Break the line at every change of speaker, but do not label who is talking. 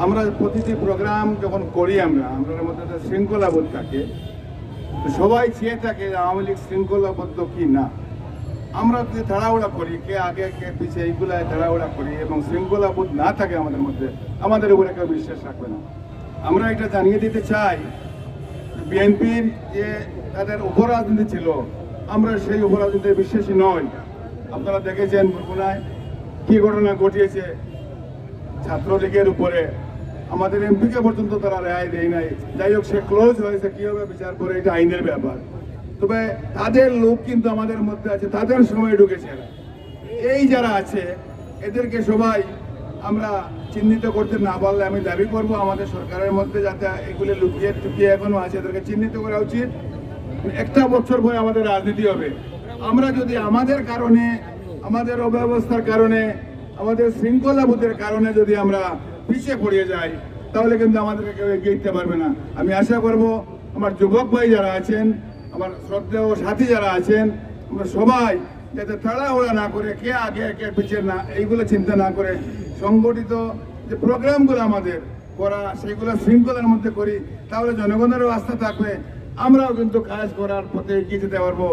আমরা প্রতিটি প্রোগ্রাম যখন করি আমাদের মধ্যে একটা শৃঙ্খলাবোধ থাকে। তো সবাই চেয়ে থাকে যে আওয়ামী লীগ শৃঙ্খলাবদ্ধ কি না। আমরা যে তাড়াহুড়া করি, কে আগে কে পিছিয়ে, এইগুলায় তাড়াহুড়া করি এবং শৃঙ্খলাবোধ না থাকে আমাদের মধ্যে, আমাদের উপরে কেউ বিশ্বাস রাখবে না। আমরা এটা জানিয়ে দিতে চাই, বিএনপির যে তাদের উপরাজনীতি ছিল, আমরা সেই উপরাজনীতিতে বিশ্বাসী নই। আপনারা দেখেছেন বরগুনায় কি ঘটনা ঘটিয়েছে ছাত্রলীগের উপরে, আমাদের এমপিকে পর্যন্ত তারা রেহাই দেয় নাই। যাই হোক, সে ক্লোজ হয়েছে, কি হবে বিচার করে, এটা আইনের ব্যাপার। তবে তাদের লোক কিন্তু আমাদের মধ্যে আছে, তাদের সময় ঢুকেছে এরা। এই যারা আছে এদেরকে সবাই আমরা চিহ্নিত করতে না পারলে আমি দাবি করব আমাদের সরকারের মধ্যে যাতে এগুলো লুকিয়ে টুকিয়ে এখনো আছে, এদেরকে চিহ্নিত করা উচিত। একটা বছর পরে আমাদের রাজনীতি হবে। আমরা যদি আমাদের কারণে, আমাদের অব্যবস্থার কারণে, আমাদের শৃঙ্খলাবোধের কারণে যদি আমরা পিছিয়ে পড়ে যাই, তাহলে কিন্তু আমাদেরকে কেউ এগিয়ে দিতে পারবে না। আমি আশা করব আমার যুবক ভাই যারা আছেন, আমার শ্রদ্ধেয় সাথী যারা আছেন, আমরা সবাই যাতে তাড়াহুড়া না করে, কে আগে কে পিছিয়ে না, এইগুলো চিন্তা না করে সংগঠিত যে প্রোগ্রামগুলো আমাদের করা, সেগুলো শৃঙ্খলার মধ্যে করি, তাহলে জনগণেরও আস্থা থাকবে, আমরাও কিন্তু কাজ করার পথে এগিয়ে যেতে পারবো।